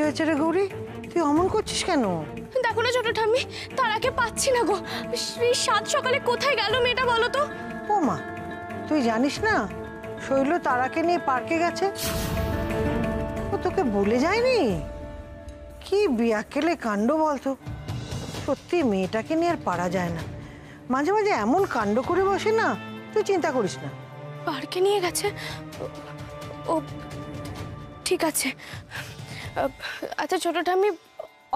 হয়েছে রে গৌরী? তুই অমন করছিস কেন? দেখো না ছোট ঠাম্মি, তারাকে পাচ্ছি না গো। সেই সাত সকালে কোথায় গেল মেয়েটা বলো তো? ও মা, তুই জানিস না শৈল তারাকে নিয়ে পার্কে গেছে? ও তোকে বলে যায়নি? কি বিয়াকেলে কাণ্ড বলতো। সত্যি মেয়েটাকে নিয়ে আর পারা যায় না, মাঝে মাঝে এমন কাণ্ড করে বসে না। তুই চিন্তা করিস না। পার্কে নিয়ে গেছে? ও ঠিক আছে। আচ্ছা ছোট ঠাম্মি,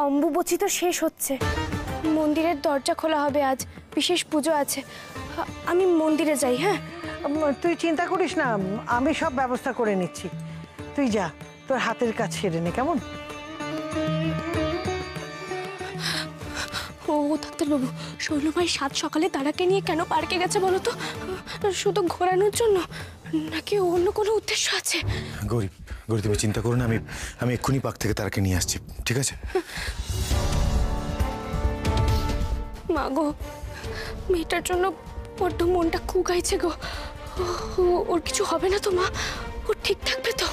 অম্বুবচী তো শেষ হচ্ছে, মন্দিরের দরজা খোলা হবে আজ, বিশেষ পুজো আছে, আমি মন্দিরে যাই। হ্যাঁ তুই চিন্তা করিস না, আমি সব ব্যবস্থা করে নিচ্ছি। তুই যা, তোর হাতের কাজ সেরে নে, কেমন? ও ডাক্তারবাবু, শৈলভাই সাত সকালে তারাকে নিয়ে কেন পার্কে গেছে বলো তো? শুধু ঘোরানোর জন্য নাকি অন্য কোনো উদ্দেশ্য আছে? গৌরী, গৌরী তুমি চিন্তা করো না, আমি এক্ষুনি পার্ক থেকে তারাকে নিয়ে আসছি, ঠিক আছে? মা গো, মেয়েটার জন্য বড্ড মনটা কুগাইছে গো। ওর কিছু হবে না তো মা? ও ঠিক থাকবে তো?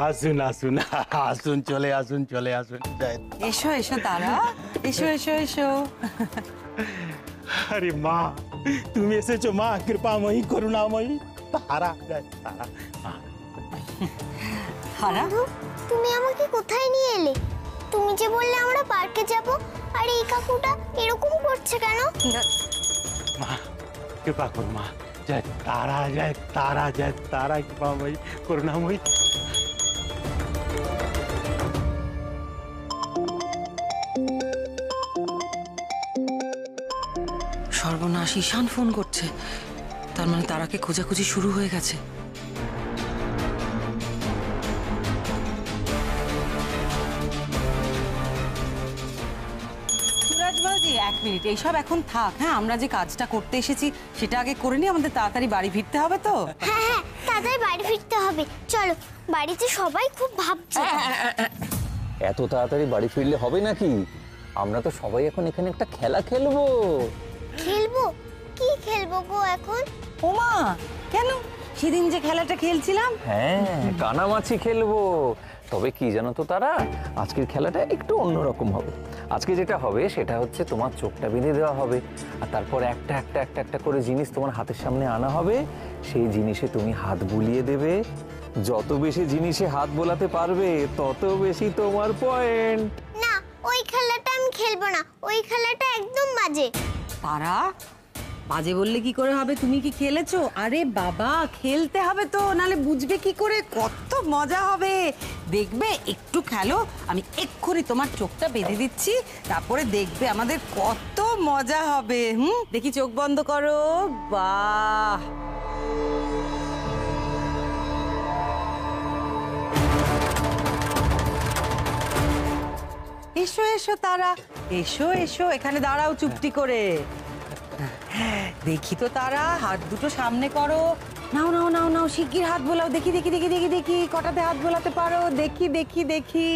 আসুন আসুন আসুন, চলে আসুন, চলে আসুন। এসো এসো তারা, এসো এসো এসো। আরে মা, তুমি এসেছো মা, কৃপাময়ী করুণাময়ী তারা। তারা তারা, তুমি আমাকে কোথায় নিয়ে এলে? তুমি যে বললে আমরা পার্কে যাব, আর এই কাকুটা এরকম করছে কেন? মা কৃপা করো মা, জয় তারা, জয় তারা, জয় তারা, কৃপাময়ী করুণাময়ী। সর্বনাশ, ঈশান ফোন করছে, তার মানে তারাকে খোঁজাখুঁজি শুরু হয়ে গেছে। সুরাজবাজি, এক মিনিট, এইসব এখন থাক। হ্যাঁ, আমরা যে কাজটা করতে এসেছি সেটা আগে করে নি, আমাদের তাড়াতাড়ি বাড়ি ফিরতে হবে তো। হ্যাঁ হ্যাঁ, তাড়াতাড়ি বাড়ি ফিরতে হবে, চলো। বাড়িতে সবাই খুব ভাবছে। এত তাড়াতাড়ি বাড়ি ফিরলে হবে নাকি? আমরা তো সবাই এখন এখানে একটা খেলা খেলবো। খেলবো? কি খেলবো গো এখন? ওমা, কেন? সেদিন যে খেলাটা খেলছিলাম। হ্যাঁ, কানামাছি খেলবো। তবে কি জানো তো তারা, আজকের খেলাটা একটু অন্যরকম হবে। আজকে যেটা হবে সেটা হচ্ছে তোমার চোখটা বেঁধে দেওয়া হবে, আর তারপর একটা একটা একটা একটা করে জিনিস তোমার হাতের সামনে আনা হবে। সেই জিনিসে তুমি হাত বুলিয়ে দেবে। যত বেশি জিনিসে হাত বোলাতে পারবে তত বেশি তোমার পয়েন্ট। না, ওই খেলাটা আমি খেলবো না, ওই খেলাটা একদম বাজে। তারা, বাজে বললে কি করে হবে? তুমি কি খেলেছো? আরে বাবা, খেলতে হবে তো, নালে বুঝবে কি করে কত মজা হবে। দেখবে, একটু খেলো, আমি এক্ষুনি তোমার চোখটা বেঁধে দিচ্ছি, তারপরে দেখবে আমাদের কত মজা হবে। দেখি, চোখ বন্ধ করো। বাহ, এসো এসো তারা, এসো এসো, এখানে দাঁড়াও চুপটি করে। দেখি তো তারা, হাত দুটো সামনে করো। নাও নাও নাও নাও, শিগগির হাত বোলাও। দেখি দেখি দেখি দেখি দেখি কটাতে হাত বোলাতে পারো। দেখি দেখি দেখি।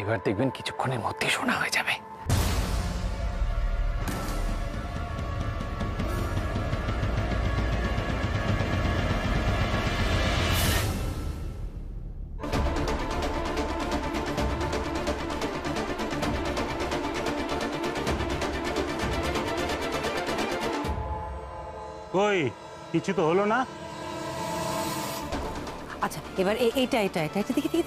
এবার দেখবেন কিছুক্ষণের মধ্যেই শোনা হয়ে যাবে। কই, কিছু তো হলো না। আচ্ছা, এবার এইটা এটা এটা এটা দেখি দেখি।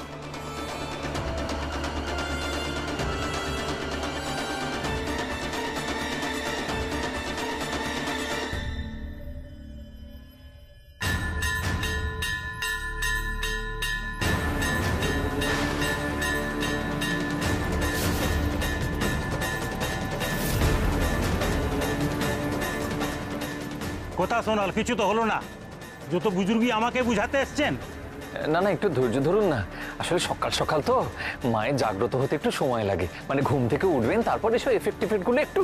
কথা শোনাল, কিছু তো হলো না। যত বুজুর্গই আমাকে বুঝাতে এসছেন। না না, একটু ধৈর্য ধরুন না। আসলে সকাল সকাল তো মায়ের জাগ্রত হতে একটু সময় লাগে, মানে ঘুম থেকে উঠবেন তারপর এসব এফেক্ট গুলো একটু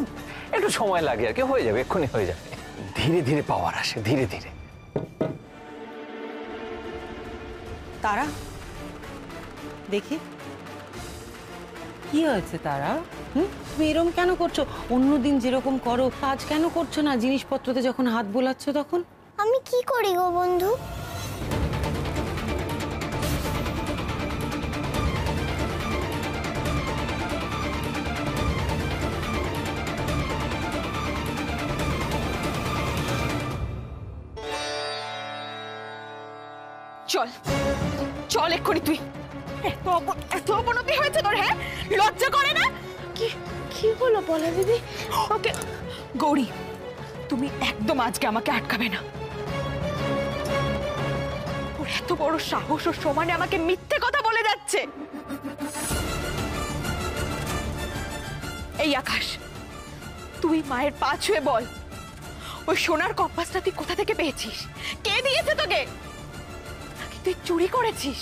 একটু সময় লাগে আর কি, হয়ে যাবে, এক্ষুনি হয়ে যাবে। ধীরে ধীরে পাওয়ার আসে, ধীরে ধীরে। তারা দেখি কি হয়েছে তারা? তুমি এরকম কেন করছো? অন্যদিন যেরকম করো আজ কেন করছো না? জিনিসপত্রতে যখন হাত বোলাচ্ছ তখন। আমি কি করি গো বন্ধু? চল চল এক্ষুনি তুই। এত অবনতি হয়েছে তোর, হ্যাঁ? লজ্জা করে না? কি কি হলো বলা দিদি? ওকে গৌরী, তুমি একদম আজকে আমাকে আটকাবে না। ওর এত বড় সাহস, ওর সমানে আমাকে মিথ্যে কথা বলে যাচ্ছে। এই আকাশ, তুই মায়ের পা ছুঁয়ে বল, ওই সোনার কম্পাসটা তুই কোথা থেকে পেয়েছিস? কে দিয়েছে তোকে? নাকি তুই চুরি করেছিস?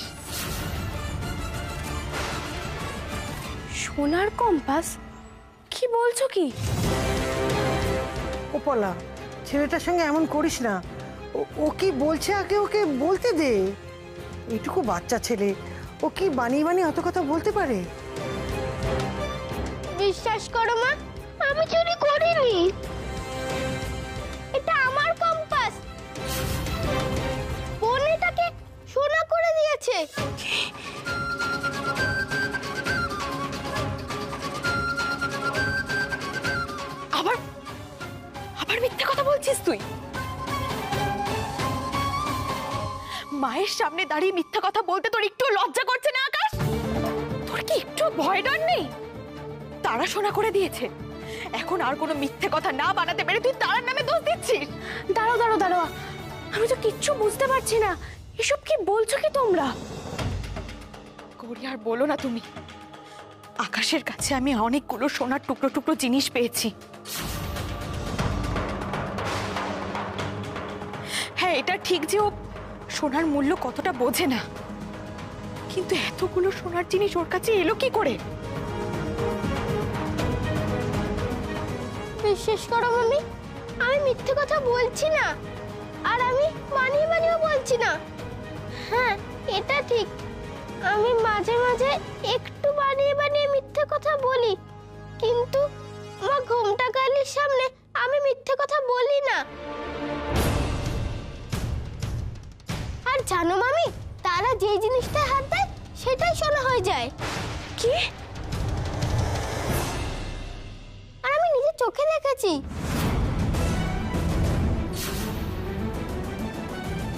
সোনার কম্পাস? কি বলছো কি? উপলা, ছেলেটার সঙ্গে এমন করিস না। ও কি বলছে আগে ওকে বলতে দে। এইটুকু বাচ্চা ছেলে, ও কি বানিয়ে বানিয়ে অত কথা বলতে পারে? বিশ্বাস করো মা, আমি চুরি করিনি। এটা আমার কম্পাস। বোন এটাকে সোনা করে দিয়েছে। আবার আবার মিথ্যে কথা বলছিস তুই? মায়ের সামনে দাঁড়িয়ে মিথ্যা কথা বলতে তোর একটু লজ্জা করছে না আকাশ? তোর কি একটু ভয় ডর নেই? তারা সোনা করে দিয়েছে, এখন আর কোনো মিথ্যে কথা না বানাতে পেরে তুই তারার নামে দোষ দিচ্ছিস। দাঁড়াও দাঁড়াও দাঁড়াও, আমি তো কিচ্ছু বুঝতে পারছি না। এসব কি বলছো কি তোমরা? গৌরী, আর বলো না তুমি। আকাশের কাছে আমি অনেকগুলো সোনার টুকরো টুকরো জিনিস পেয়েছি। হ্যাঁ, এটা ঠিক যে ও সোনার মূল্য কতটা বোঝে না, কিন্তু এতগুলো সোনার জিনিস ওর কাছে এলো কি করে? বিশ্বাস করো মামি, আমি মিথ্যে কথা বলছি না, আর আমি বানিয়ে বানিয়েও বলছি না। হ্যাঁ, এটা ঠিক, আমি মাঝে মাঝে একটু বানিয়ে বানিয়ে মিথ্যে কথা বলি, কিন্তু আমার ঘোমটা কালির সামনে আমি মিথ্যে কথা বলি না। আর জানো মামি, তারা যে জিনিসটা হাত দেয় সেটাই সোনা হয়ে যায়। কি? আর আমি নিজের চোখে দেখেছি।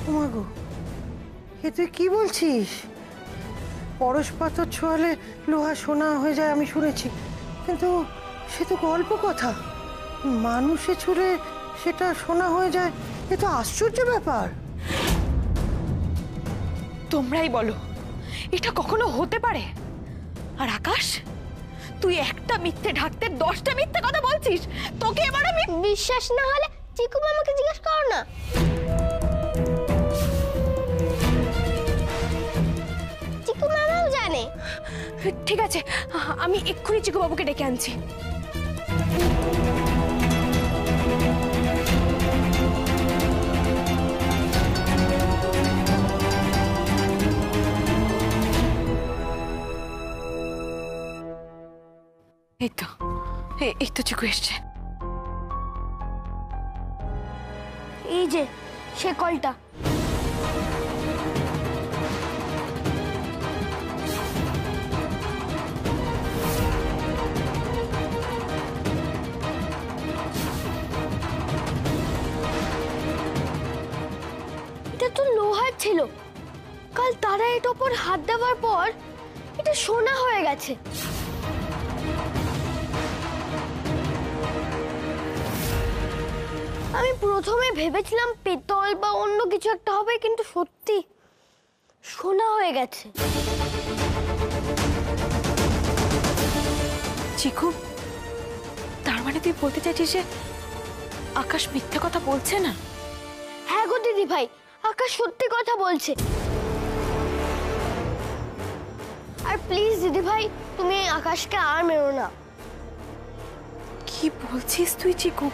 ওমাগো, এ তুই কি বলছিস? পরশ পাথর ছোঁয়ালে লোহা সোনা হয়ে যায় আমি শুনেছি, কিন্তু সে তো গল্প কথা। মানুষে ছুঁলে সেটা সোনা হয়ে যায়, এ তো আশ্চর্য ব্যাপার। তোমরাই বলো, এটা কখনো হতে পারে? আর আকাশ, তুই একটা মিথ্যে ঢাকতে 10টা মিথ্যে কথা বলছিস। তোকে এবার আমি... বিশ্বাস না হলে চিকু মামাকে জিজ্ঞেস করো না। চিকু মামাও জানে। ঠিক আছে, আমি এক্ষুনি চিকু বাবুকে ডেকে আনছি। এই তো চিকু এসছে। এই যে সে কলটা। এটা তো লোহার ছিল, কাল তারা এটার উপর হাত দেওয়ার পর এটা সোনা হয়ে গেছে। আমি প্রথমে ভেবেছিলাম পেতল বা অন্য কিছু একটা হবে, কিন্তু সত্যি সোনা হয়ে গেছে। চিকু, তার মানে তুই বলতে চাইছিস যে আকাশ মিথ্যে কথা বলছে না? হ্যাঁ গো দিদি ভাই, আকাশ সত্যি কথা বলছে। আর প্লিজ দিদি ভাই, তুমি এই আকাশকে আর মেরো না। কি বলছিস তুই চিকু?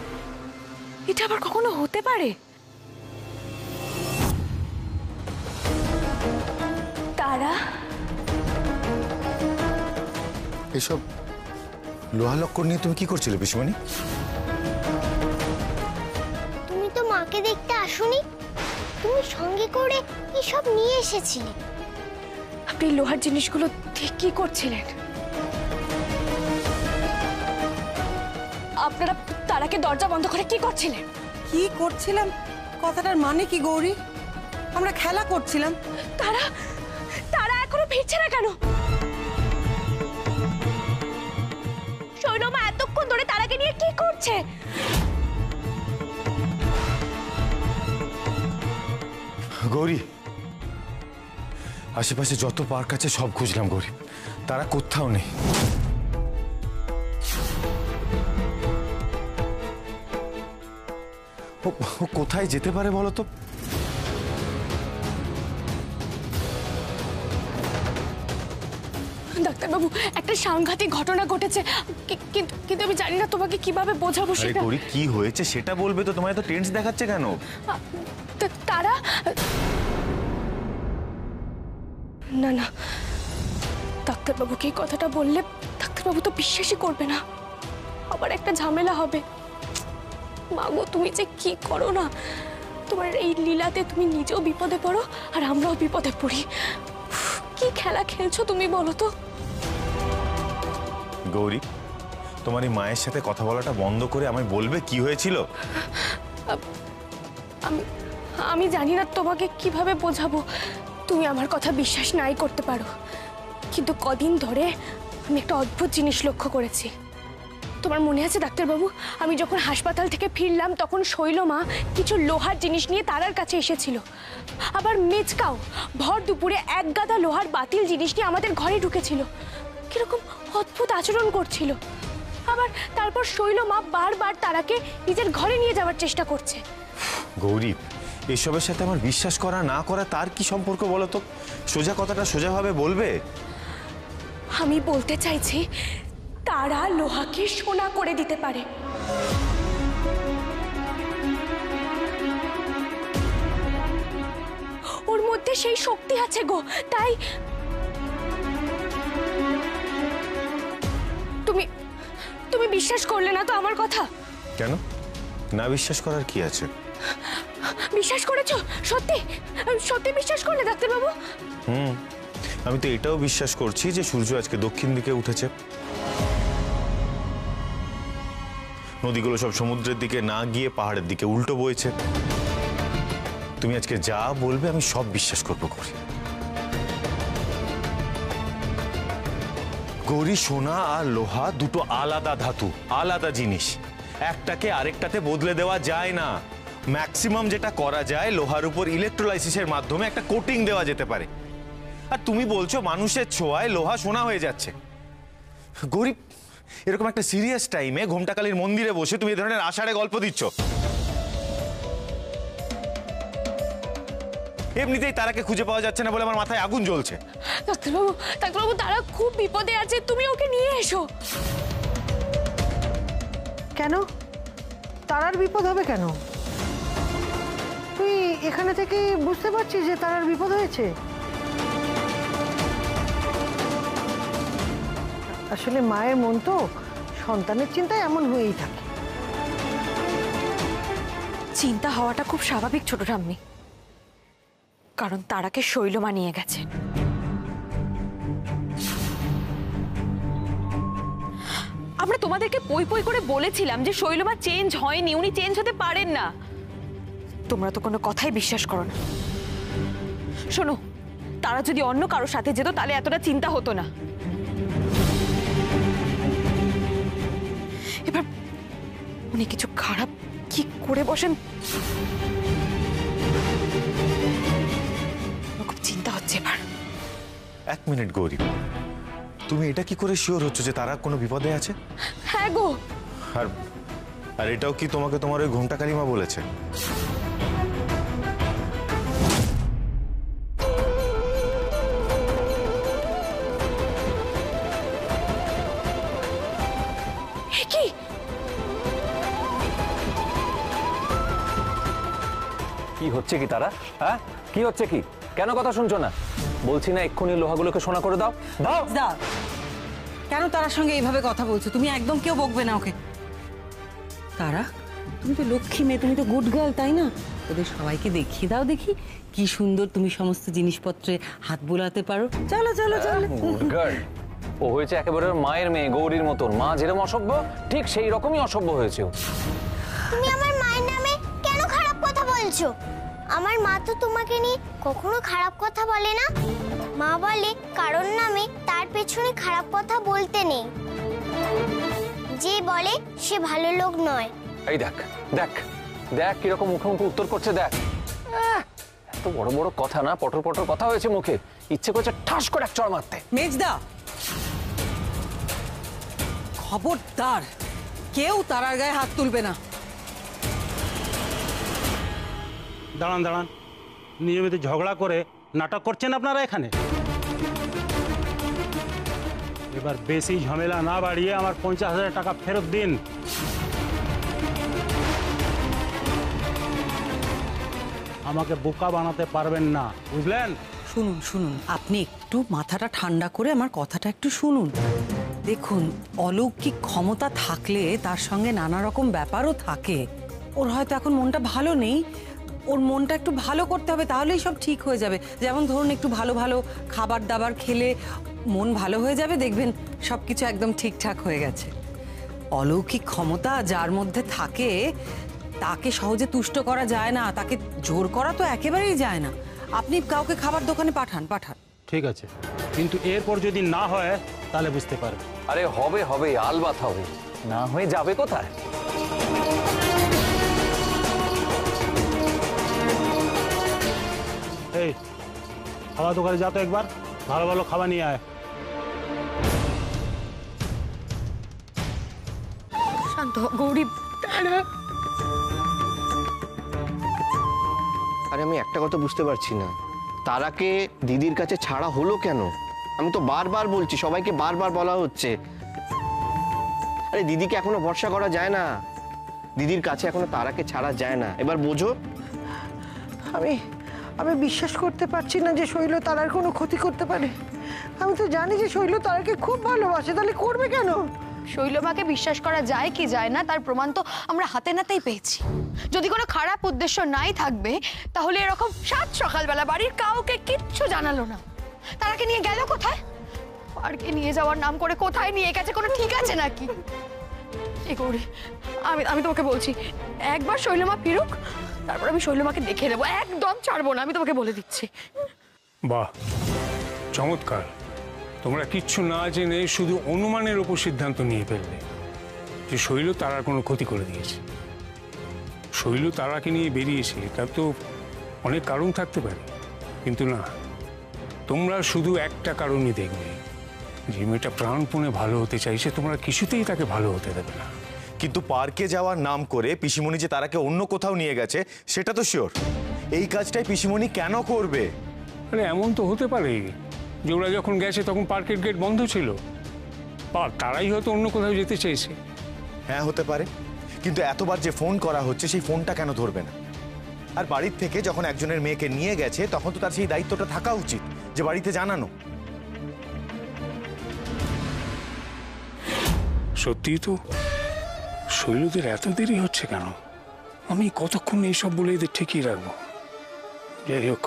এটা আবার কখনো হতে পারে? তারা এসব লোহা লক্কর নিয়ে তুমি কি করছিলে পিসিমণি? তুমি তো মাকে দেখতে আসোনি, তুমি সঙ্গে করে এসব নিয়ে এসেছিলে। আপনি লোহার জিনিসগুলো ঠিক কি করছিলেন? আপনারা তারাকে দরজা বন্ধ করে কি করছিলেন? কি করছিলাম কথাটার মানে কি গৌরী? আমরা খেলা করছিলাম। তারা তারা এখনো ফিরছে না কেন? শৈলমা এতক্ষণ ধরে তারাকে নিয়ে কি করছে? গৌরী, আশেপাশে যত পার্ক আছে সব খুঁজলাম গৌরী, তারা কোথাও নেই। ও কোথায় যেতে পারে বলো তো? ডাক্তারবাবু, একটা সাংঘাতিক ঘটনা ঘটেছে, কিন্তু আমি জানি না তোমাকে কিভাবে বোঝাবো আরে সেটা। গৌরী, কি হয়েছে সেটা বলবে তো, তোমায় তো টেন্স দেখাচ্ছে কেন? তারা না না, ডাক্তারবাবুকে এই কথাটা বললে ডাক্তারবাবু তো বিশ্বাসই করবে না, আবার একটা ঝামেলা হবে। মাগো, তুমি যে কি করো না, তোমার এই লীলাতে তুমি নিজেও বিপদে পড়ো আর আমরাও বিপদে পড়ি। কি খেলা খেলছো তুমি বলো তো? গৌরী, তোমার এই মায়ের সাথে কথা বলাটা বন্ধ করে আমায় বলবে কি হয়েছিল? আমি জানি না তোমাকে কিভাবে বোঝাবো। তুমি আমার কথা বিশ্বাস নাই করতে পারো, কিন্তু কদিন ধরে আমি একটা অদ্ভুত জিনিস লক্ষ্য করেছি। তোমার মনে আছে ডাক্তারবাবু, আমি যখন হাসপাতাল থেকে ফিরলাম তখন শৈলমা কিছু লোহার জিনিস নিয়ে তারার কাছে এসেছিল। আবার মেচকাও ভর দুপুরে এক গাদা লোহার বাতিল জিনিস নিয়ে আমাদের ঘরে ঢুকেছিল। কিরকম অদ্ভুত আচরণ করছিল। আবার তারপর শৈলমা বারবার তারাকে নিজের ঘরে নিয়ে যাওয়ার চেষ্টা করছে। গৌরী, এসবের সাথে আমার বিশ্বাস করা না করা তার কি সম্পর্ক বলো তো? সোজা কথাটা সোজাভাবে বলবে। আমি বলতে চাইছি, তারা লোহাকে সোনা করে দিতে পারে। ওর মধ্যে সেই শক্তি আছে গো। তাই তুমি তুমি বিশ্বাস করলে না তো আমার কথা? কেন না বিশ্বাস করার কি আছে? বিশ্বাস করেছো? সত্যি সত্যি বিশ্বাস করলে ডাক্তারবাবু? আমি তো এটাও বিশ্বাস করছি যে সূর্য আজকে দক্ষিণ দিকে উঠেছে। নদীগুলো সব সমুদ্রের দিকে না গিয়ে পাহাড়ের দিকে উল্টো বইছে। তুমি আজকে যা বলবে আমি সব বিশ্বাস করবো গৌরী। গৌরী, সোনা আর লোহা দুটো আলাদা ধাতু, আলাদা জিনিস। একটাকে আরেকটাতে বদলে দেওয়া যায় না। ম্যাক্সিমাম যেটা করা যায়, লোহার উপর ইলেকট্রোলাইসিসের মাধ্যমে একটা কোটিং দেওয়া যেতে পারে। আর তুমি বলছো মানুষের ছোঁয়ায় লোহা সোনা হয়ে যাচ্ছে। গৌরী, এরকম একটা সিরিয়াস টাইমে ঘোমটাকালীর মন্দিরে বসে তুমি এই ধরনের আষাঢ়ে গল্প দিচ্ছ। এমনিতেই তারাকে খুঁজে পাওয়া যাচ্ছে না বলে আমার মাথায় আগুন জ্বলছে। ডাক্তারবাবু, তারা খুব বিপদে আছে, তুমি ওকে নিয়ে এসো। কেন? তারার বিপদ হবে কেন? তুই এখানে থেকে বুঝতে পারছিস যে তারার বিপদ হয়েছে? আসলে মায়ের মন তো সন্তানের চিন্তায় এমন হয়েই থাকে। চিন্তা হওয়াটা খুব স্বাভাবিক ছোট ঠাম্মি, কারণ তারাকে শৈলমা নিয়ে গেছে। আমরা তোমাদেরকে পই পই করে বলেছিলাম যে শৈলমা চেঞ্জ হয়নি, উনি চেঞ্জ হতে পারেন না। তোমরা তো কোনো কথাই বিশ্বাস করো না। শোনো, তারা যদি অন্য কারোর সাথে যেত তাহলে এতটা চিন্তা হতো না। এবার উনি কিছু খারাপ কি করে বসেন, খুব চিন্তা হচ্ছে এবার। এক মিনিট গৌরী, তুমি এটা কি করে শিওর হচ্ছ যে তারা কোনো বিপদে আছে? হ্যাঁ গো। আর এটাও কি তোমাকে তোমার ওই ঘোমটা কালিমা বলেছে? কি হচ্ছে কি তারা? হ্যাঁ, কি হচ্ছে কি? কেন কথা শুনছো না? বলছি না এক্ষুনি লোহাগুলোকে সোনা করে দাও। দাও। দাও। কেন তারার সঙ্গে এইভাবে কথা বলছো? তুমি একদম কেউ বকবে না ওকে। তারা, তুমি তো লক্ষ্মী মেয়ে, তুমি তো গুড গার্ল, তাই না? ওদের সবাইকে দেখিয়ে দাও দেখি কি সুন্দর তুমি সমস্ত জিনিসপত্রে হাত বোলাতে পারো। চলো চলো চলো। Good girl. ও হয়েছে একেবারে ওর মায়ের মেয়ে গৌরীর মতন। মা যেরকম অসভ্য ঠিক সেই রকমই অসভ্য হয়েছে ও। তুমি আমার মায়ের নামে কেন খারাপ কথা বলছো? আমার মা তো তোমাকে নিয়ে কখনো খারাপ কথা বলে না। মা বলে কারোর নামে তার পেছনে খারাপ কথা বলতে নেই। যে বলে সে ভালো লোক নয়। এই দেখ দেখ দেখ কিরকম মুখে মুখে উত্তর করছে দেখ। এত বড় বড় কথা না, পটর পটর কথা হয়েছে মুখে, ইচ্ছে করছে ঠাস করে এক চড় মারতে। মেজদা, খবরদার কেউ তারার গায়ে হাত তুলবে না। দাঁড়ান দাঁড়ান, নিয়মিত ঝগড়া করে নাটক করছেন আপনারা এখানে। এবার বেশি ঝামেলা না বাড়িয়ে আমার 50,000 টাকা ফেরত দিন। আমাকে বোকা বানাতে পারবেন না, বুঝলেন? শুনুন শুনুন, আপনি একটু মাথাটা ঠান্ডা করে আমার কথাটা একটু শুনুন। দেখুন, অলৌকিক ক্ষমতা থাকলে তার সঙ্গে নানা রকম ব্যাপারও থাকে। ওর হয়তো এখন মনটা ভালো নেই, ওর মনটা একটু ভালো করতে হবে, তাহলেই সব ঠিক হয়ে যাবে। যেমন ধরুন একটু ভালো ভালো খাবার দাবার খেলে মন ভালো হয়ে যাবে, দেখবেন সব কিছু একদম ঠিকঠাক হয়ে গেছে। অলৌকিক ক্ষমতা যার মধ্যে থাকে তাকে সহজে তুষ্ট করা যায় না, তাকে জোর করা তো একেবারেই যায় না। আপনি কাউকে খাবার দোকানে পাঠান পাঠান। ঠিক আছে, কিন্তু এরপর যদি না হয় তাহলে বুঝতে পারবেন। আরে হবে হবে, আলবাত হবে, না হয়ে যাবে কোথায়? এই খাবার দোকানে যা তো একবার, ভালো ভালো খাবার নিয়ে আয়। শান্ত হ, গৌরী। আরে আমি একটা কথা বুঝতে পারছি না, তারাকে দিদির কাছে ছাড়া হলো কেন? আমি তো বারবার বলছি, সবাইকে বারবার বলা হচ্ছে। আরে দিদিকে এখনো ভরসা করা যায় না, দিদির কাছে এখনো তারাকে ছাড়া যায় না, এবার বোঝো। আমি আমি বিশ্বাস করতে পারছি না যে শৈল তারার কোনো ক্ষতি করতে পারে। আমি তো জানি যে শৈল তারাকে খুব ভালোবাসে, তাহলে করবে কেন? শৈলবাকে বিশ্বাস করা যায় কি যায় না তার প্রমাণ তো আমরা হাতে নাতেই পেয়েছি। যদি কোনো খারাপ উদ্দেশ্য নাই থাকবে তাহলে এরকম সাত সকালবেলা বাড়ির কাউকে কিচ্ছু জানালো না। তারাকে নিয়ে গেল কোথায়? পার্কে নিয়ে যাওয়ার নাম করে কোথায় নিয়ে গেছে, কোনো ঠিক আছে নাকি? এই গৌরী, আমি তোমাকে বলছি, একবার শৈলমা ফিরুক, তারপর আমি শৈলমাকে দেখে নেবো, একদম ছাড়বো না, আমি তোমাকে বলে দিচ্ছি। বাহ, চমৎকার। তোমরা কিচ্ছু না জেনে শুধু অনুমানের উপর সিদ্ধান্ত নিয়ে ফেললে যে শৈল তারার কোনো ক্ষতি করে দিয়েছে। শৈল তারাকে নিয়ে বেরিয়েছে, তার তো অনেক কারণ থাকতে পারে, কিন্তু না, তোমরা শুধু একটা কারণই দেখবে, যে মেয়েটা প্রাণপণে ভালো হতে চাইছে, তোমরা কিছুতেই তাকে ভালো হতে দেবে না। কিন্তু পার্কে যাওয়ার নাম করে পিসিমণি যে তারাকে অন্য কোথাও নিয়ে গেছে সেটা তো শিওর। এই কাজটাই পিসিমণি কেন করবে? আরে এমন তো হতে পারে যে ওরা যখন গেছে তখন পার্কের গেট বন্ধ ছিল, বা তারাই হয়তো অন্য কোথাও যেতে চেয়েছে। হ্যাঁ হতে পারে, কিন্তু এতবার যে ফোন করা হচ্ছে সেই ফোনটা কেন ধরবে না? আর বাড়ির থেকে যখন একজনের মেয়েকে নিয়ে গেছে তখন তো তার সেই দায়িত্বটা থাকা উচিত যে বাড়িতে জানানো। সত্যিই তো, শৈলদের এত দেরি হচ্ছে কেন? আমি কতক্ষণ এইসব বলে এদের ঠেকিয়ে রাখবো? যাই হোক,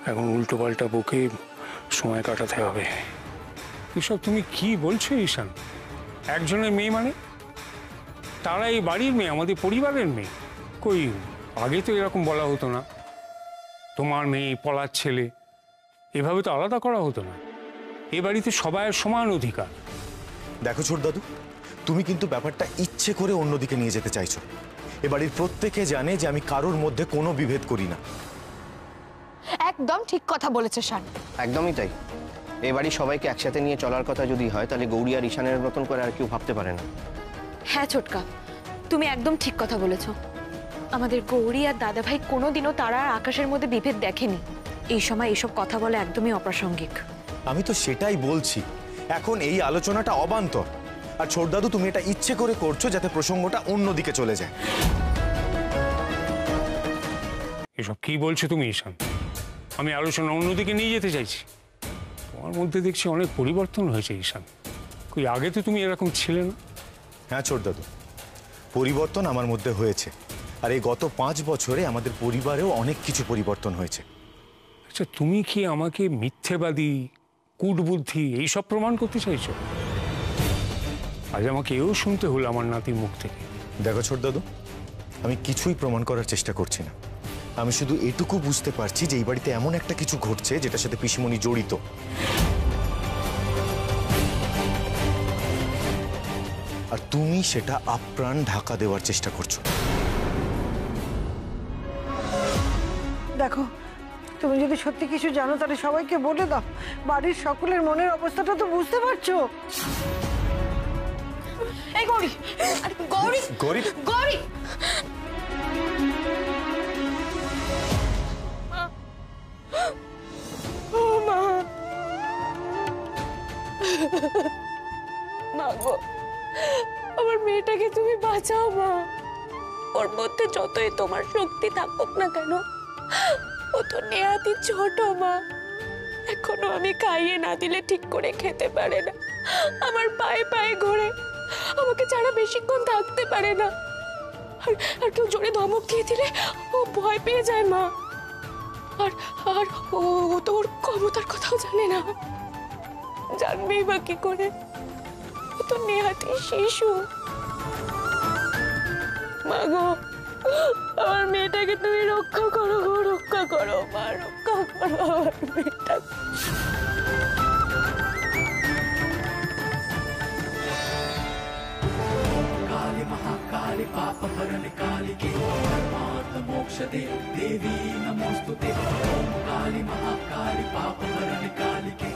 এখন উল্টো পাল্টা বকে সময় কাটাতে হবে। এসব তুমি কি বলছো ঈশান? একজনের মেয়ে মানে? তারা এই বাড়ির মেয়ে, আমাদের পরিবারের মেয়ে। কই, আগে তো এরকম বলা হতো না। তোমার মেয়ে, পলার ছেলে, এভাবে তো আলাদা করা হতো না। এ বাড়িতে সবাইয়ের সমান অধিকার। দেখো ছোট দাদু, তুমি কিন্তু ব্যাপারটা ইচ্ছে করে অন্যদিকে নিয়ে যেতে চাইছো। এ বাড়ির প্রত্যেকে জানে যে আমি কারোর মধ্যে কোনো বিভেদ করি না। একদম ঠিক কথা বলেছে শান। একদমই তাই। এই বাড়ি সবাইকে একসাথে নিয়ে চলার কথা যদি হয় তাহলে গৌরী আর ঈশানের মতন করে আর কেউ ভাবতে পারে না। হ্যাঁ ছোটকা, তুমি একদম ঠিক কথা বলেছো। আমাদের গৌরী আর দাদাভাই কোনোদিনও তারা আর আকাশের মধ্যে বিভেদ দেখেনি। এই সময় এসব কথা বলা একদমই অপ্রাসঙ্গিক। আমি তো সেটাই বলছি, এখন এই আলোচনাটা অবান্তর। আর ছোট দাদু, তুমি এটা ইচ্ছে করে করছো যাতে প্রসঙ্গটা অন্যদিকে চলে যায়। এসব কি বলছো তুমি ঈশান? আমি আলোচনা অন্যদিকে নিয়ে যেতে চাইছি। তোমার মধ্যে দেখছি অনেক পরিবর্তন হয়েছে ঈশান। কই আগে তো তুমি এরকম ছিলে না। হ্যাঁ ছোট দাদু, পরিবর্তন আমার মধ্যে হয়েছে। আর এই গত 5 বছরে আমাদের পরিবারেও অনেক কিছু পরিবর্তন হয়েছে। আচ্ছা, তুমি কি আমাকে মিথ্যেবাদী, কূটবুদ্ধি এইসব প্রমাণ করতে চাইছো? আজ আমাকে এও শুনতে হলো আমার নাতির মুখ থেকে। দেখো ছোট দাদু, আমি কিছুই প্রমাণ করার চেষ্টা করছি না। আমি শুধু এটুকু বুঝতে পারছি যে এই বাড়িতে এমন একটা কিছু ঘটছে যেটার সাথে পিসিমণি জড়িত। আর তুমি সেটা আপ্রাণ ঢাকা দেওয়ার চেষ্টা করছো। দেখো, তুমি যদি সত্যি কিছু জানো তাহলে সবাইকে বলে দাও। বাড়ির সকলের মনের অবস্থাটা তো বুঝতে পারছো। এই গৌরী, গৌরী, গৌরী, গৌরী, ও মা, মা গো, আমার মেয়েটাকে তুমি বাঁচাও মা। ওর মধ্যে যতই তোমার শক্তি থাকুক না কেন, ও তো নেহাতি ছোট মা। এখনো আমি খাইয়ে না দিলে ঠিক করে খেতে পারে না, আমার পায়ে পায়ে ঘোরে, আমাকে ছাড়া বেশিক্ষণ থাকতে পারে না। আর কেউ জোরে ধমক দিয়ে দিলে ও ভয় পেয়ে যায় মা। আর আর ও তো ওর ক্ষমতার কথাও জানে না, জানবেই বা কি করে? ও তো নেহাতি শিশু। মা গো, আমার মেয়েটাকে তুমি রক্ষা করো গো, রক্ষা করো মা, রক্ষা করো আমার মেয়েটাকে। काली महाकाली पाप हरण काली के परमार्थ मोक्ष दे देवी नमोस्तुते। ओम काली महाकाली पाप हरण काली के